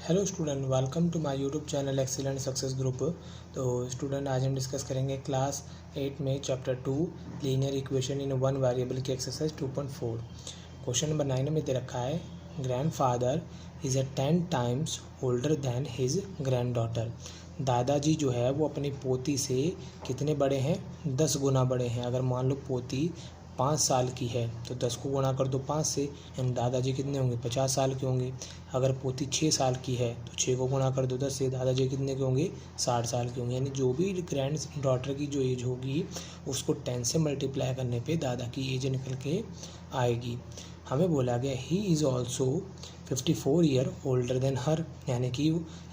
Hello student, welcome to my YouTube channel excellent success group. तो student, आज हम discuss करेंगे क्लास 8 में chapter 2 linear equation in one variable की exercise 2.4। Question number 9 में दे रखा है, grandfather is 10 times older than his granddaughter. दादाजी जो है वो अपनी पोती से कितने बड़े हैं? 10 गुना बड़े हैं। अगर मान लो पोती 5 साल की है तो 10 को गुणा कर दो 5 से, यानी दादाजी कितने होंगे? 50 साल के होंगे। अगर पोती 6 साल की है तो 6 को गुणा कर दो 10 से, दादाजी कितने के होंगे? 60 साल के होंगे। यानी जो भी ग्रैंड डॉटर की जो एज होगी उसको 10 से मल्टीप्लाई करने पे दादा की एज निकल के आएगी। हमें बोला गया he is also 54 year older than her, यानी कि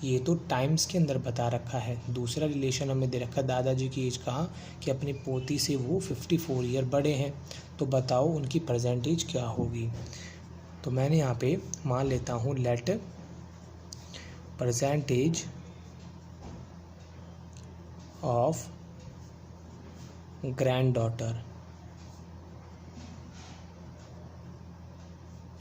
ये तो टाइम्स के अंदर बता रखा है। दूसरा रिलेशन हमें दे रखा है दादाजी की एज का कि अपनी पोती से वो 54 ईयर बड़े हैं। तो बताओ उनकी परसेंटेज क्या होगी। तो मैंने यहाँ पे मान लेता हूँ let percentage of granddaughter,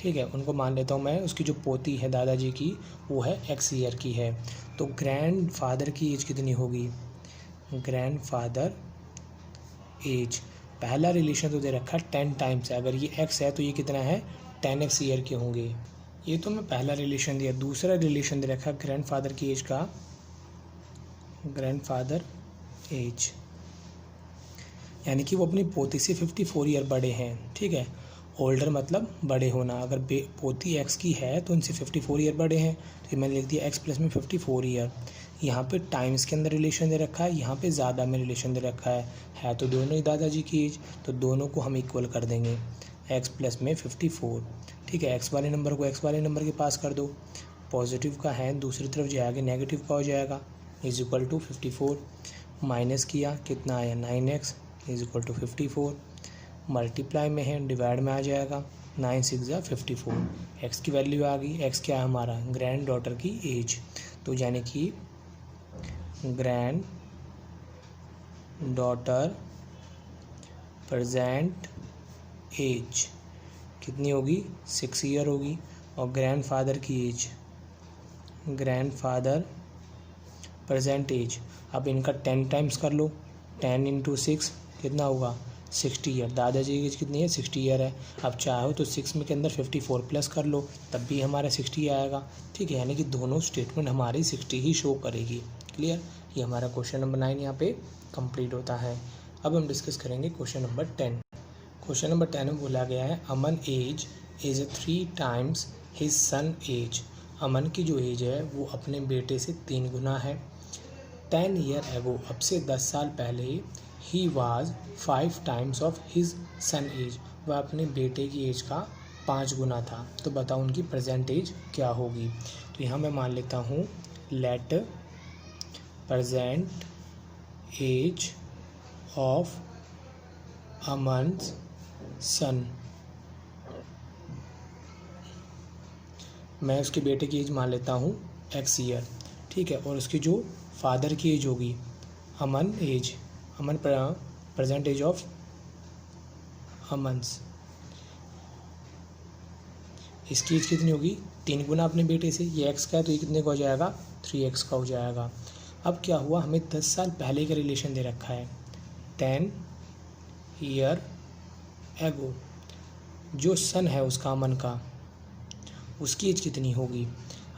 ठीक है, उनको मान लेता हूँ मैं। उसकी जो पोती है दादाजी की वो है x ईयर की है। तो ग्रैंड फादर की एज कितनी होगी? ग्रैंड फादर एज, पहला रिलेशन तो दे रखा है 10 टाइम्स है। अगर ये x है तो ये कितना है? 10x ईयर के होंगे। ये तो मैं पहला रिलेशन दिया। दूसरा रिलेशन दे रखा है ग्रैंड फादर की एज का, ग्रैंड फादर एज, यानी कि वो अपनी पोती से 54 ईयर बड़े हैं, ठीक है। ओल्डर मतलब बड़े होना। अगर पोती x की है तो उनसे 54 ईयर बड़े हैं, तो मैंने लिख दिया x प्लस में 54 ईयर। यहाँ पे टाइम्स के अंदर रिलेशन दे रखा है, यहाँ पे ज़्यादा में रिलेशन दे रखा है तो दोनों ही दादाजी की एज, तो दोनों को हम इक्वल कर देंगे। x प्लस में 54, ठीक है। x वाले नंबर को x वाले नंबर के पास कर दो। पॉजिटिव का है दूसरी तरफ जाएगा, नेगेटिव का हो जाएगा। इज इक्वल टू 54 माइनस किया, कितना आया? 9x is equal to 54। Multiply में है, डिवाइड में आ जाएगा। 9 6 जा 54। x की वैल्यू आ गई। x क्या है हमारा? ग्रैंड डॉटर की एज। तो यानी कि ग्रैंड डॉटर प्रेजेंट एज कितनी होगी? 6 ईयर होगी। और ग्रैंड फादर की age, grandfather present age, अब इनका 10 टाइम्स कर लो। 10 इंटू 6 कितना होगा? 60 ईयर। दादाजी की एज कितनी है? 60 ईयर है। अब चाहो तो 6 में के अंदर 54 प्लस कर लो, तब भी हमारा 60 आएगा, ठीक है। यानी कि दोनों स्टेटमेंट हमारी 60 ही शो करेगी। क्लियर? ये हमारा क्वेश्चन नंबर 9 यहाँ पे कंप्लीट होता है। अब हम डिस्कस करेंगे क्वेश्चन नंबर 10। क्वेश्चन नंबर 10 में बोला गया है, Aman age is 3 times his son age. Aman की जो एज है वो अपने बेटे से 3 गुना है। 10 ईयर एगो, अब से 10 साल पहले, he was 5 times of his son age, वह अपने बेटे की एज का 5 गुना था। तो बताओ उनकी प्रेजेंट एज क्या होगी। तो यहाँ मैं मान लेता हूँ लेट प्रेजेंट एज ऑफ अमन्स सन, मैं उसके बेटे की एज मान लेता हूँ x ईयर, ठीक है। और उसकी जो फादर की एज होगी, Aman age, Aman present age of Aman's, इसकी एज कितनी होगी? 3 गुना अपने बेटे से। ये x का है तो ये कितने का हो जाएगा? 3x का हो जाएगा। अब क्या हुआ, हमें 10 साल पहले का रिलेशन दे रखा है 10 ईयर एगो। जो सन है उसका, अमन का, उसकी एज कितनी होगी?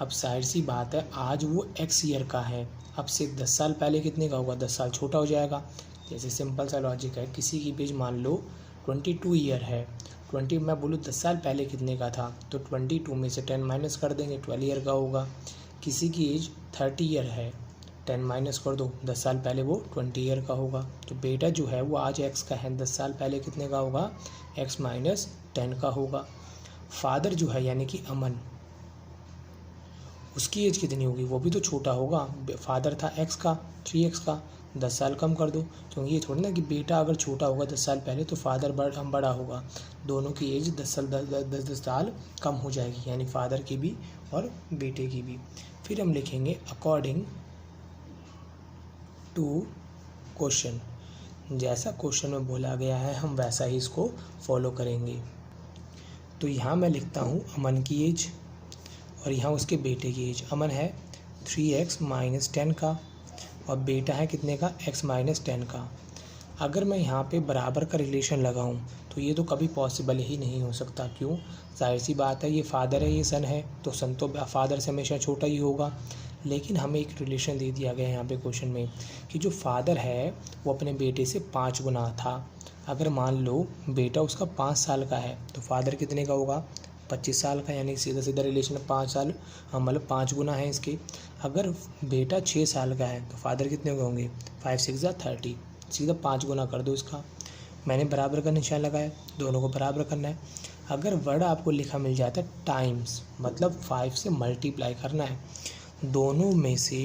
अब जाहिर सी बात है, आज वो x ईयर का है, अब से 10 साल पहले कितने का होगा? 10 साल छोटा हो जाएगा। जैसे सिंपल सा लॉजिक है, किसी की एज मान लो 22 ईयर है, 20 मैं बोलूँ 10 साल पहले कितने का था, तो 22 में से 10 माइनस कर देंगे, 12 ईयर का होगा। किसी की एज 30 ईयर है, 10 माइनस कर दो, 10 साल पहले वो 20 ईयर का होगा। तो बेटा जो है वो आज x का है, 10 साल पहले कितने का होगा? x माइनस 10 का होगा। फादर जो है यानी कि अमन, उसकी एज कितनी होगी? वो भी तो छोटा होगा। फादर था x का, 3x का, 10 साल कम कर दो, क्योंकि ये थोड़ी ना कि बेटा अगर छोटा होगा 10 साल पहले तो फादर बड़ा होगा। दोनों की एज 10 साल कम हो जाएगी, यानी फादर की भी और बेटे की भी। फिर हम लिखेंगे अकॉर्डिंग टू क्वेश्चन, जैसा क्वेश्चन में बोला गया है हम वैसा ही इसको फॉलो करेंगे। तो यहाँ मैं लिखता हूँ अमन की एज और यहाँ उसके बेटे की एज। अमन है 3x माइनस 10 का और बेटा है कितने का, x माइनस 10 का। अगर मैं यहाँ पे बराबर का रिलेशन लगाऊँ तो ये तो कभी पॉसिबल ही नहीं हो सकता। क्यों, जाहिर सी बात है, ये फादर है, ये सन है, तो सन तो फादर से हमेशा छोटा ही होगा। लेकिन हमें एक रिलेशन दे दिया गया है यहाँ पे क्वेश्चन में कि जो फादर है वो अपने बेटे से 5 गुना था। अगर मान लो बेटा उसका 5 साल का है तो फादर कितने का होगा, 25 साल का, यानी सीधा सीधा रिलेशन 5 साल, हम मतलब 5 गुना है इसके। अगर बेटा 6 साल का है तो फादर कितने के होंगे, 5 6 30, सीधा 5 गुना कर दो इसका। मैंने बराबर का निशान लगाया, दोनों को बराबर करना है। अगर वर्ड आपको लिखा मिल जाता है टाइम्स, मतलब 5 से मल्टीप्लाई करना है, दोनों में से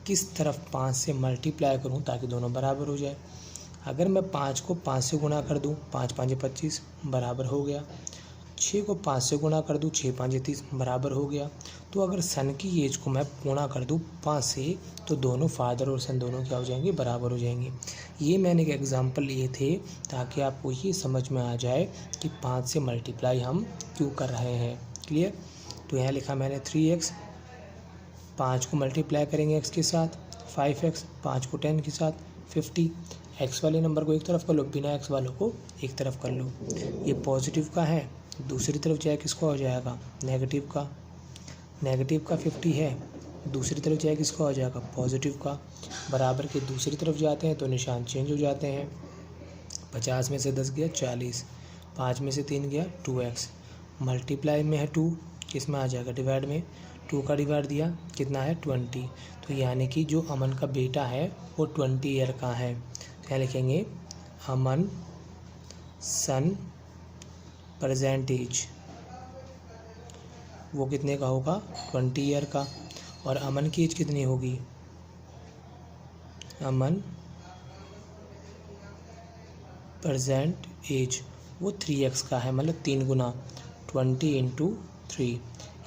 किस तरफ 5 से मल्टीप्लाई करूं ताकि दोनों बराबर हो जाए। अगर मैं 5 को 5 से गुणा कर दूं, 5 5 25 बराबर हो गया। 6 को 5 से गुणा कर दूं, 6 5 30 बराबर हो गया। तो अगर सन की एज को मैं गुणा कर दूं 5 से तो दोनों फादर और सन दोनों क्या हो जाएंगे, बराबर हो जाएंगे। ये मैंने एक एग्जांपल लिए थे ताकि आपको ये समझ में आ जाए कि 5 से मल्टीप्लाई हम क्यों कर रहे हैं। क्लियर। तो यहाँ लिखा मैंने 3x, 5 को मल्टीप्लाई करेंगे x के साथ, 5x, 5 को 10 के साथ 50। x वाले नंबर को एक तरफ कर लो, बिना x वालों को एक तरफ कर लो। ये पॉजिटिव का है, दूसरी तरफ जाए किसका हो जाएगा, नेगेटिव का। नेगेटिव का 50 है, दूसरी तरफ जाए किसका हो जाएगा, पॉजिटिव का। बराबर के दूसरी तरफ जाते हैं तो निशान चेंज हो जाते हैं। 50 में से 10 गया 40, 5 में से 3 गया 2x, मल्टीप्लाई में है 2, किस में आ जाएगा, डिवाइड में। 2 का डिवाइड दिया कितना है 20। तो यानी कि जो अमन का बेटा है वो 20 ईयर का है। क्या लिखेंगे, अमन सन प्रेजेंट एज, वो कितने का होगा, 20 ईयर का। और अमन की एज कितनी होगी, अमन प्रेजेंट एज वो 3x का है, मतलब 3 गुना, 20 × 3,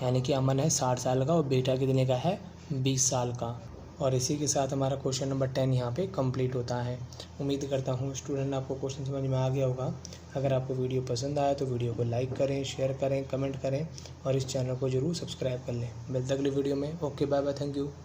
यानी कि अमन है 60 साल का और बेटा कितने का है, 20 साल का। और इसी के साथ हमारा क्वेश्चन नंबर 10 यहाँ पे कंप्लीट होता है। उम्मीद करता हूँ स्टूडेंट आपको क्वेश्चन समझ में आ गया होगा। अगर आपको वीडियो पसंद आया तो वीडियो को लाइक करें, शेयर करें, कमेंट करें और इस चैनल को ज़रूर सब्सक्राइब कर लें। मिलते अगली वीडियो में। Okay, bye bye, thank you.